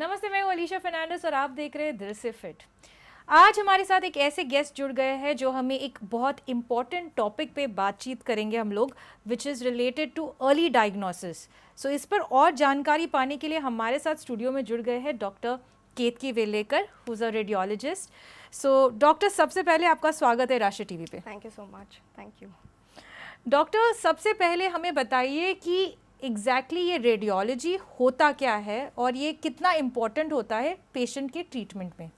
नमस्ते, मैं हूँ अलीशा फर्नांडिस और आप देख रहे हैं दिल से फिट। आज हमारे साथ एक ऐसे गेस्ट जुड़ गए हैं जो हमें एक बहुत इम्पॉर्टेंट टॉपिक पे बातचीत करेंगे हम लोग, which is related to early diagnosis. So इस पर और जानकारी पाने के लिए हमारे साथ स्टूडियो में जुड़ गए हैं doctor Ketaki Velekar, who is a radiologist. So doctor, सबसे पहले आपका स्वागत है राष्ट्रीय टीवी पे। Thank you so much. Thank you doctor, सबसे पहले हमें बताइए कि एग्जैक्टली ये रेडियोलॉजी होता क्या है और ये कितना इम्पोर्टेंट होता है पेशेंट के ट्रीटमेंट में।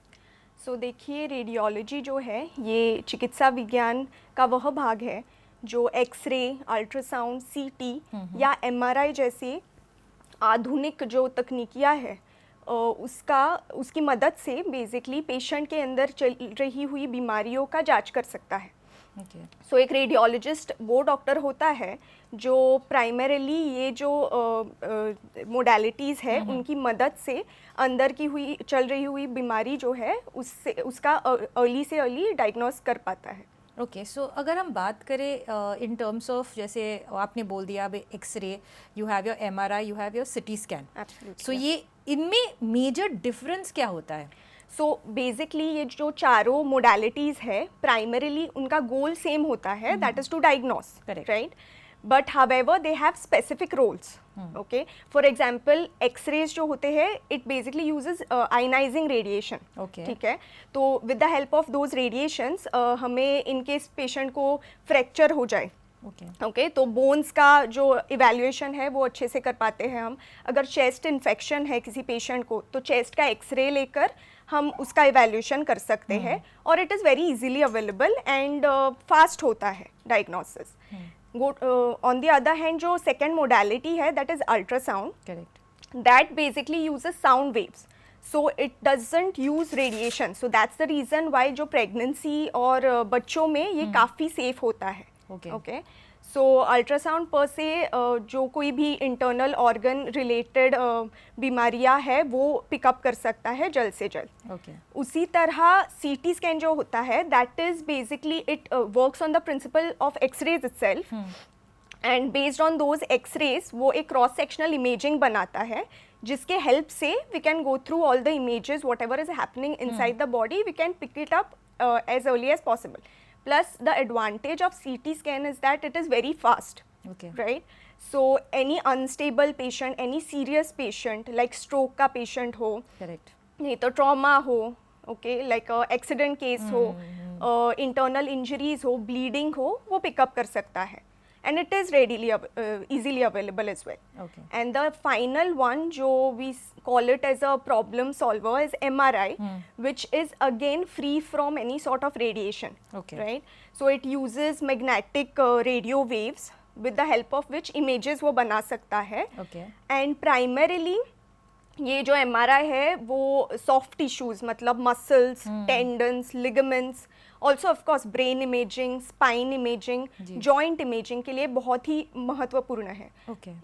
देखिए, रेडियोलॉजी जो है ये चिकित्सा विज्ञान का वह भाग है जो एक्सरे, अल्ट्रासाउंड, सीटी या एमआरआई जैसी आधुनिक जो तकनीकियाँ है उसकी मदद से बेसिकली पेशेंट के अंदर चल रही हुई बीमारियों का जांच कर सकता है। सो एक रेडियोलॉजिस्ट वो डॉक्टर होता है जो प्राइमरीली ये जो मोडालिटीज़ है उनकी मदद से अंदर की चल रही हुई बीमारी जो है उसका अर्ली से अर्ली डायग्नोस कर पाता है। ओके, सो अगर हम बात करें इन टर्म्स ऑफ, जैसे आपने बोल दिया अब X-ray, you have your MRI, you have your CT scan, so ये इनमें मेजर डिफरेंस क्या होता है? सो बेसिकली ये जो चारों मोडालिटीज़ है प्राइमरीली उनका गोल सेम होता है, that is to diagnose, right? But however they have specific roles. Okay, for example x-rays जो होते हैं it basically uses ionising radiation. ठीक है, तो with the help of those radiations हमें इनकेस पेशेंट को फ्रैक्चर हो जाए, ओके, तो बोन्स का जो इवैल्यूएशन है वो अच्छे से कर पाते हैं हम। अगर चेस्ट इन्फेक्शन है किसी पेशेंट को तो चेस्ट का एक्सरे लेकर हम उसका इवैल्यूएशन कर सकते हैं और it is very easily available and fast होता है diagnosis. On the other hand जो सेकेंड मोडालिटी है that is ultrasound, correct, that basically uses sound waves, so it doesn't use radiation. So that's the reason why जो pregnancy और बच्चों में ये काफ़ी सेफ होता है। ओके, सो अल्ट्रासाउंड पर से जो कोई भी इंटरनल ऑर्गन रिलेटेड बीमारियां है वो पिकअप कर सकता है जल्द से जल्द। उसी तरह सीटी स्कैन जो होता है that is basically it works on the principle of x-rays itself and based on those x-rays वो एक क्रॉस सेक्शनल इमेजिंग बनाता है जिसके हेल्प से we can go through all the images whatever is happening inside the body, we can pick it up as early as possible. Plus the advantage of CT scan is that it is very fast, right? So any unstable patient, any serious patient like stroke का patient हो, correct, नहीं तो trauma हो, okay, like accident case हो, internal injuries हो, bleeding हो, वो pick up कर सकता है and it is readily easily available as well. And the final one जो we call it as a problem solver is MRI, which is again free from any sort of radiation, right? So it uses magnetic radio waves with the help of which images वो बना सकता है, and primarily ये जो MRI है वो soft tissues मतलब muscles, tendons, ligaments, also of course brain imaging, spine imaging, joint imaging के लिए बहुत ही महत्वपूर्ण है।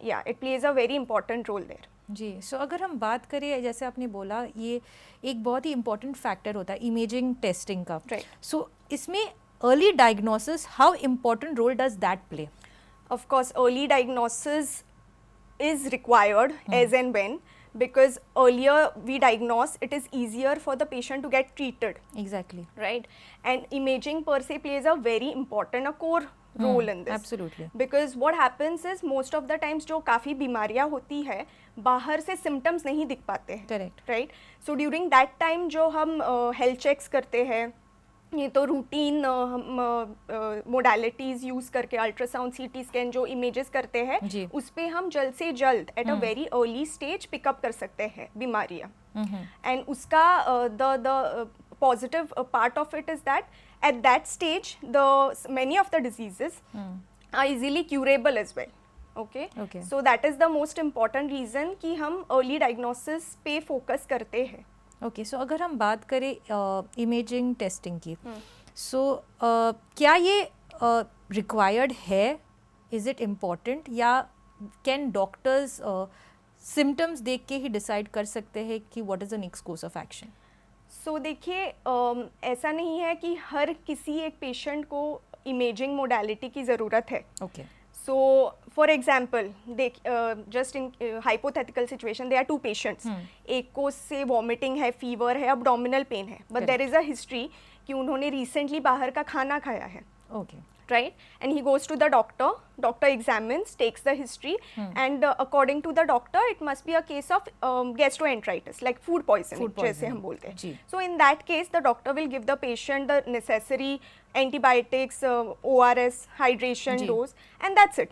या it plays a very important role there. जी, सो अगर हम बात करें, जैसे आपने बोला ये एक बहुत ही इंपॉर्टेंट फैक्टर होता है इमेजिंग टेस्टिंग का, सो इसमें early diagnosis, how important role does that play? Of course early diagnosis is required as and when, because earlier we diagnose, it is easier for the patient to get treated. Exactly. Right? And imaging per se plays a very important, a core role in this. Absolutely. Because what happens is most of the times जो काफ़ी बीमारियाँ होती है बाहर से symptoms नहीं दिख पाते हैं. Correct. Right? So during that time जो हम health checks करते हैं, ये तो रूटीन मोडालिटीज़ यूज़ करके अल्ट्रासाउंड, सीटी स्कैन जो इमेजेस करते हैं उस पे हम जल्द से जल्द at a very early stage pickup कर सकते हैं बीमारियाँ. एंड उसका the positive part of it is that at that stage the many of the diseases are easily curable as well. Okay, so that is the most important reason कि हम early diagnosis पे focus करते हैं. Okay, सो अगर हम बात करें imaging testing की, सो क्या ये रिक्वायर्ड है, इज़ इट इम्पॉर्टेंट, या कैन डॉक्टर्स सिम्टम्स देख के ही डिसाइड कर सकते हैं कि what is the next course of action? So देखिए, ऐसा नहीं है कि हर किसी एक पेशेंट को इमेजिंग मोडालिटी की ज़रूरत है. So, for example, just in hypothetical situation, there are two patients. एक को से vomiting है, fever है, abdominal pain है, but there is a history कि उन्होंने recently बाहर का खाना खाया है. Okay. Right, and he goes to the doctor. Doctor examines, takes the history, and according to the doctor, it must be a case of gastroenteritis, like food poisoning. जैसे हम बोलते हैं. So in that case, the doctor will give the patient the necessary antibiotics, ORS, hydration dose, and that's it.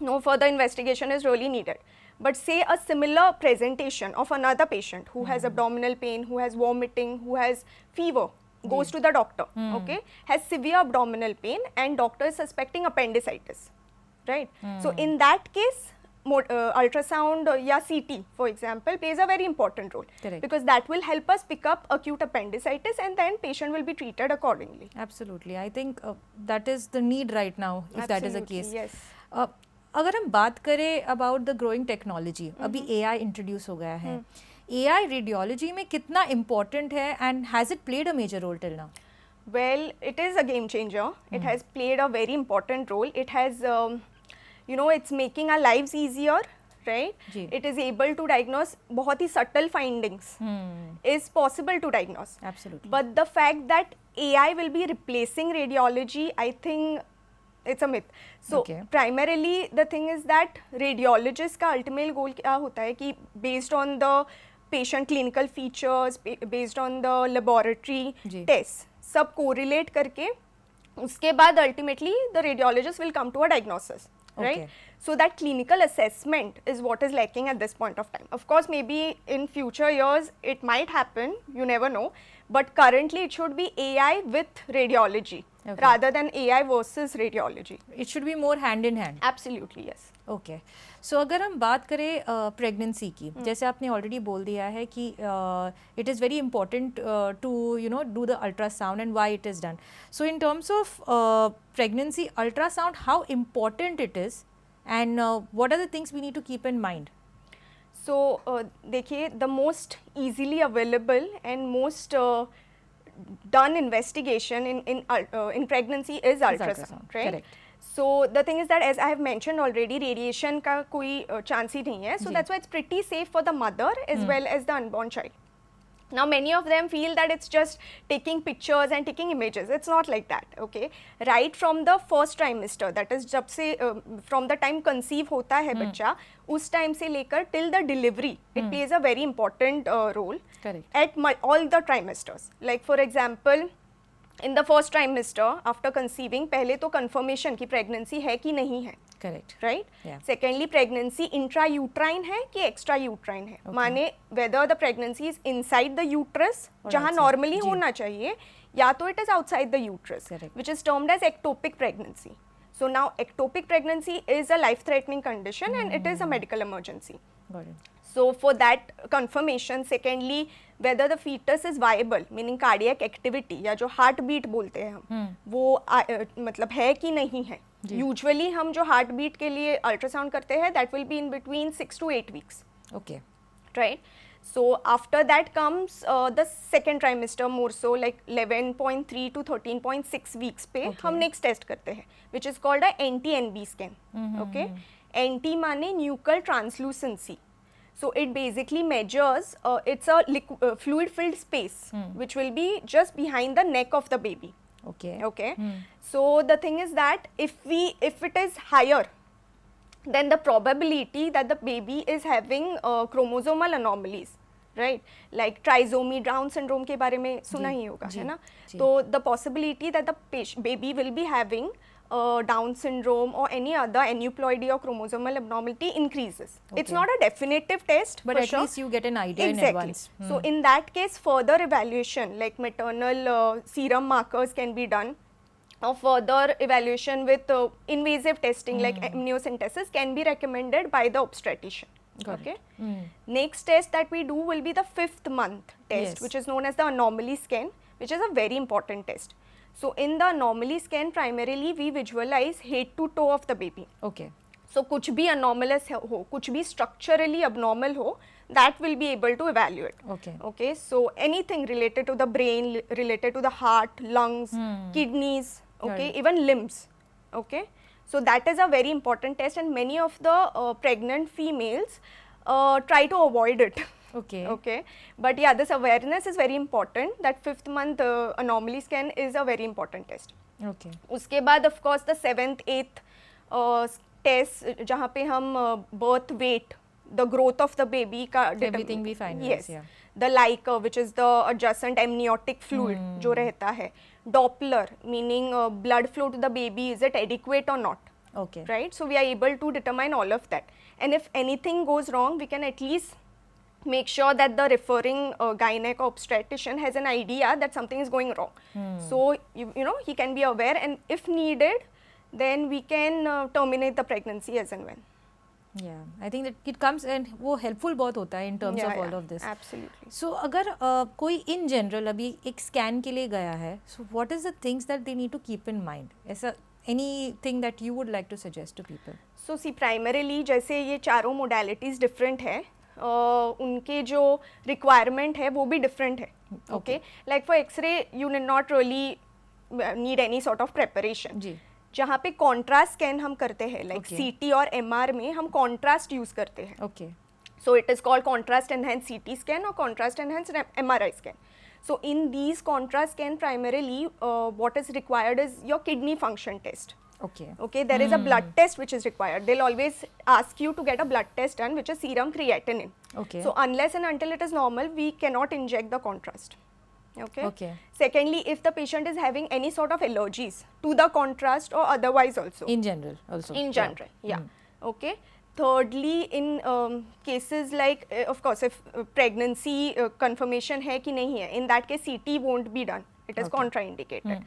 No further investigation is really needed. But say a similar presentation of another patient who has abdominal pain, who has vomiting, who has fever, goes to the doctor, okay, has severe abdominal pain, and doctor is suspecting appendicitis, right? So in that case, ultrasound या CT, for example, plays a very important role. Correct. Because that will help us pick up acute appendicitis, and then patient will be treated accordingly. Absolutely, I think that is the need right now, if that is the case. Yes. अगर हम बात करें about the growing technology, अभी AI introduce हो गया है. AI radiology में कितना important है, and has it played a major role till now? Well, it is a game changer. It has played a very important role. It has, it's making our lives easier, right? It is able to diagnose बहुत ही subtle findings is possible to diagnose. Absolutely. But the fact that AI will be replacing radiology, I think it's a myth. So primarily the thing is that radiologist का ultimate goal क्या होता है कि based on the patient clinical features, based on the laboratory tests, सब correlate करके उसके बाद ultimately the radiologist will come to a diagnosis, right? So that clinical assessment is what is lacking at this point of time. Of course, maybe in future years it might happen, you never know, but currently it should be AI with radiology rather than AI versus radiology. It should be more hand in hand. Absolutely, yes. Okay. So अगर हम बात करें pregnancy की, जैसे आपने already बोल दिया है कि it is very important to do the ultrasound and why it is done. So in terms of pregnancy ultrasound, how important it is, and what are the things we need to keep in mind? So देखिए, the most easily available and most done investigation in pregnancy is ultrasound, right? Correct. So the thing is that, as I have mentioned already, radiation का कोई chance ही नहीं है. So that's why it's pretty safe for the mother as well as the unborn child. Now many of them feel that it's just taking pictures and taking images. It's not like that, okay? Right from the first trimester, that is जब से from the time conceive होता है बच्चा, उस time से लेकर till the delivery, it plays a very important role. Correct. At all the trimesters. Like for example, in the first trimester after conceiving, पहले तो confirmation कि pregnancy है कि नहीं है. Correct. Right? Yeah. Secondly, pregnancy intrauterine है कि extrauterine है. माने whether the pregnancy is inside the uterus, जहाँ normally होना चाहिए, या तो it is outside the uterus, which is termed as ectopic pregnancy. So now ectopic pregnancy is a life-threatening condition and it is a medical emergency. Got it. So for that confirmation, secondly, whether the fetus is viable, meaning cardiac activity या जो heartbeat बोलते हैं हम, वो मतलब है कि नहीं है. Usually हम जो heartbeat के लिए ultrasound करते हैं, that will be in between 6 to 8 weeks. Okay. Right. So after that comes the second trimester, more so like 11.3 to 13.6 weeks पे हम next test करते हैं, which is called a NT-NB scan. Okay. NT माने nuchal translucency. So it basically measures, it's a fluid-filled space, which will be just behind the neck of the baby. Okay. Okay. So the thing is that if it is higher, then the probability that the baby is having chromosomal anomalies, right? Like trisomy, Down syndrome के बारे में सुना ही होगा, है ना? तो the possibility that the baby will be having Down syndrome or any other aneuploidy or chromosomal abnormality increases. It's not a definitive test, but at least you get an idea in advance. So in that case, further evaluation like maternal serum markers can be done, or further evaluation with invasive testing like amniocentesis can be recommended by the obstetrician. Okay. Next test that we do will be the 5th month test, which is known as the anomaly scan, which is a very important test. So in the anomaly scan, primarily we visualize head to toe of the baby. Okay. So कुछ भी anomalous हो, कुछ भी structurally abnormal हो, that will be able to evaluate. Okay. Okay. So anything related to the brain, related to the heart, lungs, kidneys, okay, even limbs. Okay. So that is a very important test, and many of the pregnant females try to avoid it. Okay. Okay, but yeah, this awareness is very important, that 5th month anomaly scan is a very important test. Okay. उसके बाद of course the 7th 8th test जहाँ पे हम birth weight, the growth of the baby का Everything we find. yes, the Leica which is the adjacent amniotic fluid जो रहता है, Doppler meaning blood flow to the baby, is it adequate or not. Okay. Right, so we are able to determine all of that, and if anything goes wrong we can at least make sure that the referring gynec or obstetrician has an idea that something is going wrong. So you know, he can be aware, and if needed then we can terminate the pregnancy as and when. Yeah, I think that it comes and वो helpful बहुत होता है in terms of all of this. Absolutely. So अगर कोई in general अभी एक scan के लिए गया है, so what is the things that they need to keep in mind? ऐसा anything that you would like to suggest to people? So see, primarily जैसे ये चारों modalities different है, उनके जो requirement है वो भी different है. Okay, like for X-ray you need not really need any sort of preparation. जी. जहाँ पे कॉन्ट्रास्ट स्कैन हम करते हैं, लाइक CT और MR में हम कॉन्ट्रास्ट यूज करते हैं. Okay. So it is called contrast enhanced CT scan or contrast enhanced MRI scan. So in these contrast scan primarily what is required is your kidney function test. Okay. Okay, there is a blood test which is required. They'll always ask you to get a blood test done, which is serum creatinine. Okay. So unless and until it is normal, we cannot inject the contrast. Okay. Okay. Secondly, if the patient is having any sort of allergies to the contrast or otherwise also. In general also. In general, yeah. Okay. Thirdly, in cases like, of course, if pregnancy confirmation है कि नहीं है, in that case CT won't be done. It is contraindicated.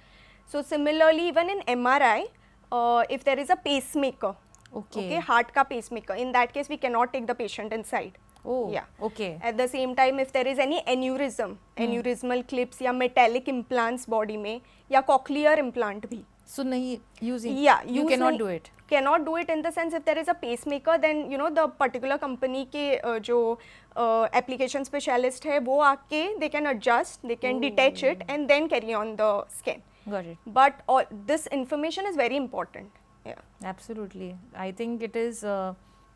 So similarly, even in MRI, if there is a pacemaker, okay, heart का pacemaker, in that case we cannot take the patient inside. Oh, yeah. Okay. At the same time, if there is any aneurysm, aneurysmal clips या metallic implants body में, या cochlear implant भी. So नहीं using. Yeah, you cannot do it. Cannot do it in the sense if there is a pacemaker, then you know the particular company के जो application specialist है वो आके they can adjust, they can detach it and then carry on the scan. Got it. But this information is very important. Yeah. Absolutely. I think it is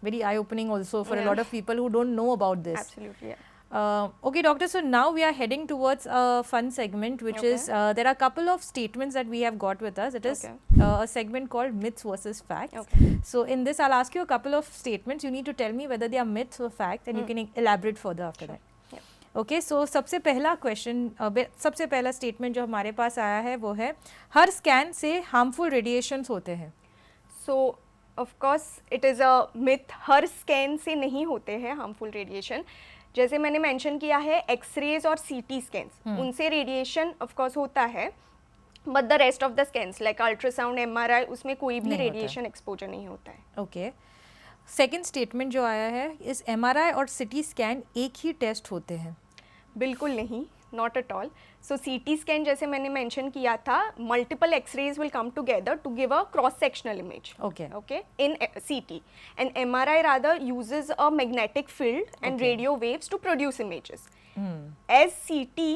very eye-opening also for a lot of people who don't know about this. Absolutely. Yeah. Okay, doctor, so now we are heading towards a fun segment, which is there are a couple of statements that we have got with us. It is a segment called Myths versus Facts. Okay. So in this, I'll ask you a couple of statements. You need to tell me whether they are myths or facts, and you can elaborate further after that. Okay so सबसे पहला question, सबसे पहला statement जो हमारे पास आया है वो है, हर स्कैन से हार्मफुल रेडिएशंस होते हैं. सो of course it is a myth, her scan से नहीं होते हैं हार्मफुल रेडिएशन. जैसे मैंने मेंशन किया है एक्सरेज और सीटी स्कैन्स, उनसे रेडिएशन ऑफ कोर्स होता है, but the rest of the scans like ultrasound, MRI, उसमें कोई भी रेडिएशन एक्सपोजर नहीं होता है. ओके. सेकेंड स्टेटमेंट जो आया है, इस एमआरआई और सिटी स्कैन एक ही टेस्ट होते हैं. बिल्कुल नहीं, not at all. So CT scan जैसे मैंने मेंशन किया था, multiple x-rays will come together to give a cross sectional image. Okay, in CT, and MRI rather uses a magnetic field and radio waves to produce images. As CT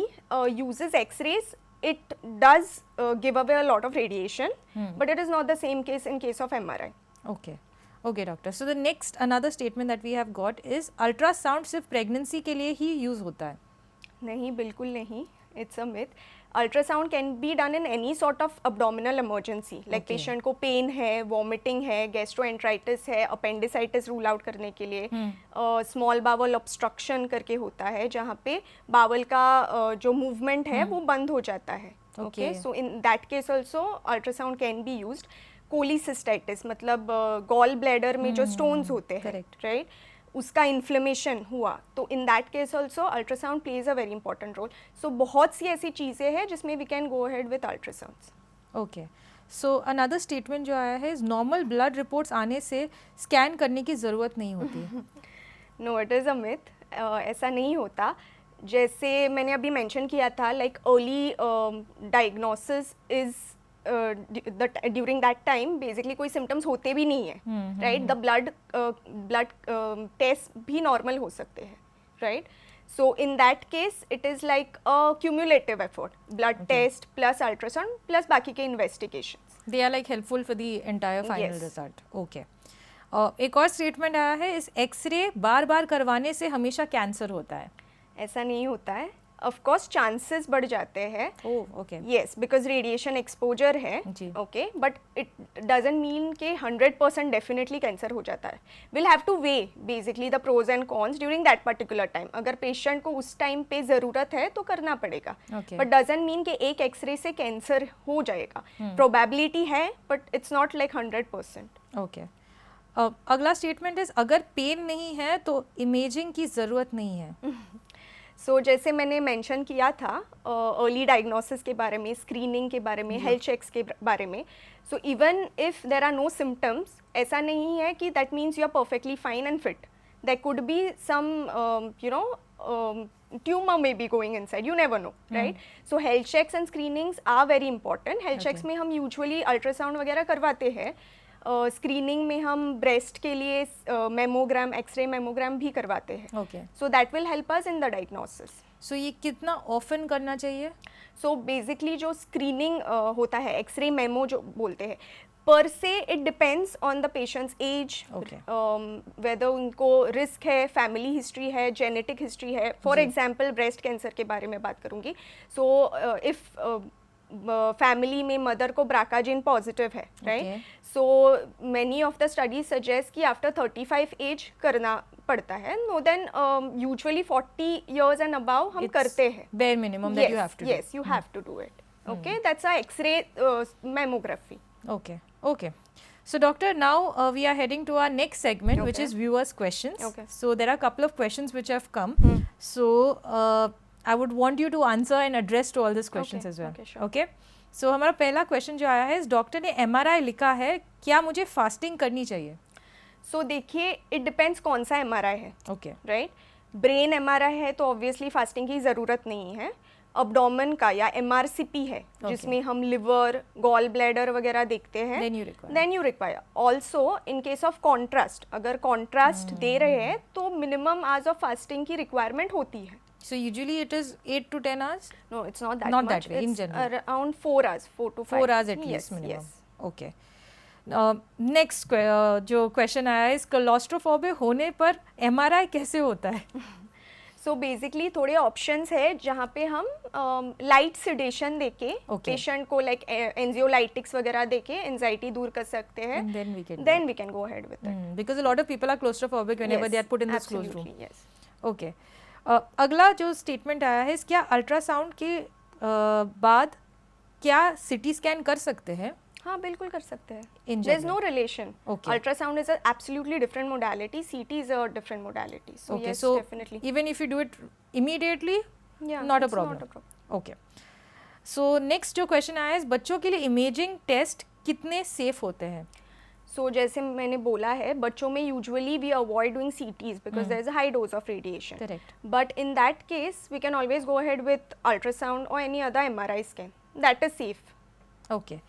uses X-rays, it does give away a lot of radiation, but it is not the same case in case of MRI. Okay, doctor. So the next another statement that we have got is ultrasound सिर्फ pregnancy के लिए ही use होता है. नहीं, बिल्कुल नहीं. It's a myth. Ultrasound can be done in any sort of abdominal emergency. Like patient को pain है, vomiting है, gastroenteritis है, appendicitis rule out करने के लिए, small bowel obstruction करके होता है, जहाँ पे bowel का जो movement है वो बंद हो जाता है. Okay, so in that case also ultrasound can be used. Cholecystitis मतलब गॉल ब्लैडर में जो स्टोन्स होते हैं, राइट, उसका इन्फ्लेमेशन हुआ, तो in that case also ultrasound plays a very important role. So बहुत सी ऐसी चीज़ें हैं जिसमें we can go ahead with ultrasounds. Okay. So another statement जो आया है, नॉर्मल ब्लड रिपोर्ट्स आने से स्कैन करने की ज़रूरत नहीं होती. No, it is a myth. ऐसा नहीं होता. जैसे मैंने अभी मेंशन किया था, like early diagnosis is during that time basically कोई symptoms होते भी नहीं है, right? The blood test भी normal हो सकते हैं, right? So in that case it is like a cumulative effort, blood test plus ultrasound plus बाकी के investigations. They are like helpful for the entire final Yes. Result. Okay. एक और statement आया है, इस एक्सरे बार बार करवाने से हमेशा कैंसर होता है. ऐसा नहीं होता है, ऑफ कोर्स चांसेस बढ़ जाते हैं. Oh okay. Yes, because radiation exposure है. जी. Okay, but it doesn't mean कि 100% डेफिनेटली कैंसर हो जाता है. Will have to weigh basically the pros and cons during that particular time. अगर पेशेंट को उस टाइम पे ज़रूरत है तो करना पड़ेगा, Okay. बट डजंट मीन कि एक एक्सरे से कैंसर हो जाएगा. प्रोबेबिलिटी है but it's not like 100%. Okay. अगला स्टेटमेंट इज, अगर पेन नहीं है तो इमेजिंग की ज़रूरत नहीं है. सो जैसे मैंने मेंशन किया था अर्ली डायग्नोसिस के बारे में, स्क्रीनिंग के बारे में, हेल्थ चेक्स के बारे में. So even if there are no symptoms, ऐसा नहीं है कि that means you are perfectly fine and fit. There could be some tumor may be going inside, you never know, right? So health checks and screenings are very important. Health checks में हम usually ultrasound वगैरह करवाते हैं. Screening में हम breast के लिए mammogram, x ray mammogram भी करवाते हैं. Okay. So that will help us in the diagnosis. So ये कितना ऑफन करना चाहिए? सो बेसिकली जो स्क्रीनिंग होता है, एक्सरे मेमो जो बोलते हैं, per se it depends on the patient's age, whether उनको रिस्क है, फैमिली हिस्ट्री है, जेनेटिक हिस्ट्री है. फॉर एग्जांपल ब्रेस्ट कैंसर के बारे में बात करूँगी. सो इफ़ फैमिली में मदर को ब्राका जीन पॉजिटिव है, right? So many of the studies suggest कि आफ्टर 35 एज करना पड़ता है. No then usually 40 years and above हम करते हैं. bare minimum that you have to do. Yes, you have to do it. Okay, that's a X-ray mammography. Okay, okay. So doctor, now we are heading to our next segment, which is viewers' questions. Okay. So there are a couple of questions which have come. So I would want you to answer and address to all these questions as well. Okay, sure. Okay. So हमारा पहला question जो आया है, इस doctor ने MRI लिखा है, क्या मुझे फास्टिंग करनी चाहिए? सो देखिए, इट डिपेंड्स कौन सा MRI है. ओके. राइट? ब्रेन MRI है तो ऑब्वियसली फास्टिंग की ज़रूरत नहीं है. अब्डोमेन का या MRCP है, जिसमें हम लिवर, गॉल ब्लैडर वगैरह देखते हैं, then you require. Also in case of contrast, अगर कॉन्ट्रास्ट दे रहे हैं तो मिनिमम आवर्स ऑफ फास्टिंग की रिक्वायरमेंट होती है. So usually it is 8 to 10 hours? No, it's not that Not much. that way, in It's general. around 4 hours, 4 to 5. 4 hours at Yes, least minimum. Yes. Okay. Next जो question आया है, इस claustrophobia होने पर MRI कैसे होता है? So basically थोड़े ऑप्शंस है जहाँ पे हम लाइट सिडेशन देके पेशेंट को लाइक एंजियोलाइटिक्स वगैरह देके एंजाइटी दूर कर सकते हैं. Then we can go ahead with it, because a lot of people are claustrophobic whenever they are put in this closed room. Yes. Okay. अगला जो स्टेटमेंट आया है, क्या अल्ट्रासाउंड के बाद क्या सिटी स्कैन कर सकते हैं? हाँ, बिल्कुल कर सकते हैं. There is no relation. Okay. Ultrasound is an absolutely different modality. CT is a different modality. So okay, yes, so definitely. Even if you do it immediately, Yeah, not a it's problem. Not a problem. Okay. So next जो question आया है, बच्चों के लिए imaging test कितने safe होते हैं? So जैसे मैंने बोला है, बच्चों में usually we avoid doing CTs because there is a high dose of radiation. Correct. But in that case, we can always go ahead with ultrasound or any other MRI scan. That is safe. Okay.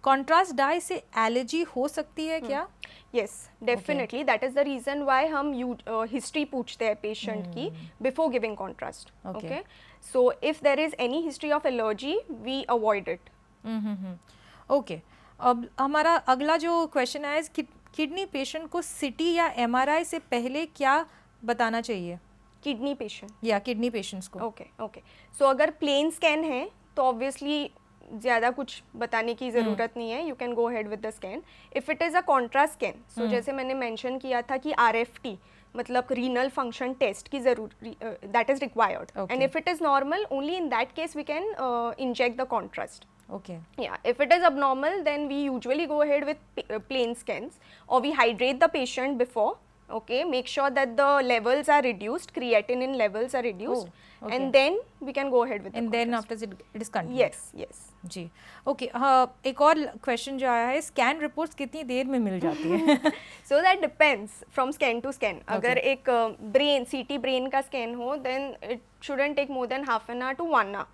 Contrast die से allergy हो सकती है क्या? Yes, definitely. That is the reason why हम history पूछते हैं patient की before giving contrast. Okay. So if there is any history of allergy, we avoid it. Okay. अब हमारा अगला जो क्वेश्चन है, किडनी पेशेंट को सिटी या MRI से पहले क्या बताना चाहिए? किडनी पेशेंट या किडनी पेशेंट्स को? ओके. सो अगर प्लेन स्कैन है तो ऑब्वियसली ज़्यादा कुछ बताने की ज़रूरत नहीं है. You can go ahead with the scan. If it is a contrast scan, so जैसे मैंने मेंशन किया था कि RFT मतलब रीनल फंक्शन टेस्ट की जरूरी, that is required. And if it is normal, only in that case we can inject the contrast. Okay. Yeah, if it is abnormal, then we usually go ahead with plain scans, or we hydrate the patient before. Okay, make sure that the levels are reduced, creatinine levels are reduced, and then we can go ahead with and the then contrast. after it is continued. Yes. जी. Okay. एक और question जो आया है, scan reports कितनी देर में मिल जाती है? So that depends from scan to scan. अगर एक brain CT brain का scan हो, then it shouldn't take more than half an hour to 1 hour.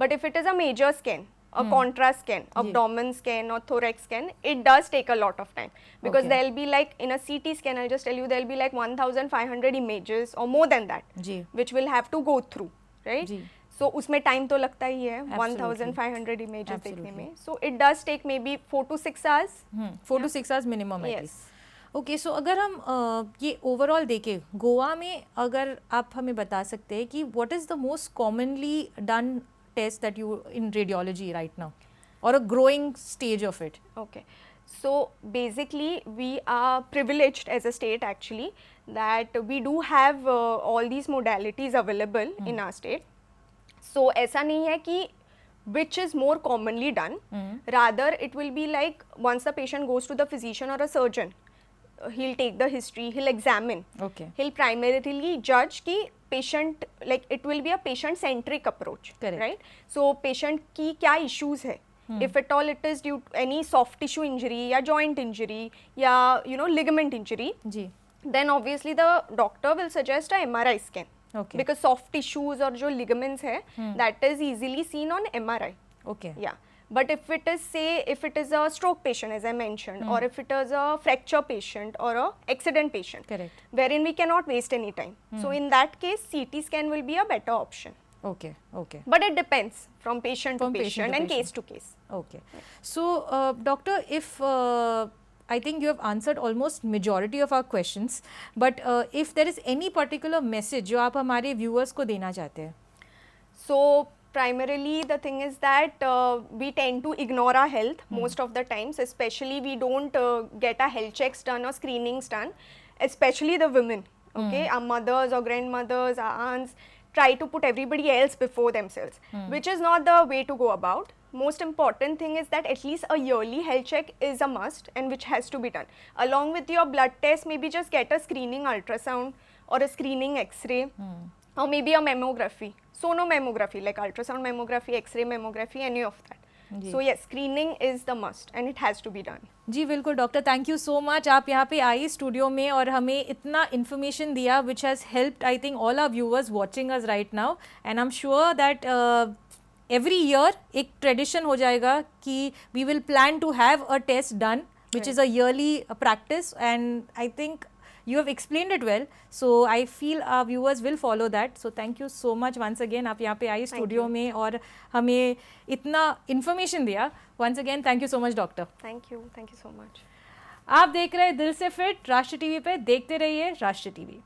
But if it is a major scan, a contrast scan, abdomen scan or thorax scan, it does take a lot of time because there'll be like in a CT scan, I'll just tell you, there'll be like 1500 images or more than that, which will have to go through, right? So उसमें time तो लगता ही है, Absolutely. 1500 images Absolutely. देखने में. So it does take maybe 4 to 6 hours. 4 to 6 hours minimum है. Yes. Okay, सो अगर हम ये ओवरऑल देखें गोवा में, अगर आप हमें बता सकते हैं कि what is the most commonly done test that you in radiology right now और a growing stage of it. Okay. So basically, we are privileged as a state actually that we do have all these modalities available in our state. So ऐसा नहीं है कि which is more commonly done. Rather, it will be like once the patient goes to the physician or a surgeon, he'll take the history, he'll examine. Okay. He'll primarily judge कि patient, like it will be a patient centric approach. Correct. Right? So patient की क्या issues है. If at all it is due to any soft tissue injury या joint injury या ligament injury, ji. then obviously the doctor will suggest a MRI scan. Okay. Because soft tissues और जो ligaments है, that is easily seen on MRI. Okay. Yeah. But if it is, say, if it is a stroke patient, as I mentioned, or if it is a fracture patient or a accident patient, Correct. wherein we cannot waste any time. So in that case, CT scan will be a better option. Okay. Okay. But it depends from patient From to patient and case to case. Okay. So, doctor, if I think you have answered almost majority of our questions, but if there is any particular message जो आप हमारे viewers को देना चाहते हैं. So primarily the thing is that we tend to ignore our health most of the times, especially we don't get our health checks done or screenings done, especially the women. Okay, our mothers or grandmothers, our aunts try to put everybody else before themselves, which is not the way to go about. Most important thing is that at least a yearly health check is a must and which has to be done. Along with your blood test, maybe just get a screening ultrasound or a screening x-ray or maybe a mammography, sonomammography like ultrasound mammography, x-ray mammography, any of that. So yes, screening is the must and it has to be done. जी बिल्कुल doctor, thank you so much. आप यहाँ पे आई studio में और हमें इतना information दिया which has helped I think all our viewers watching us right now, and I am sure that every year एक ट्रेडिशन हो जाएगा कि we will plan to have a test done which is a yearly practice, and I think you have explained it well, so I feel our viewers will follow that. So thank you so much once again. आप यहाँ पे आई studio में और हमें इतना information दिया. once again thank you so much doctor. Thank you so much. आप देख रहे हैं दिल से फिट राष्ट्र टीवी पे. देखते रहिए राष्ट्र टीवी.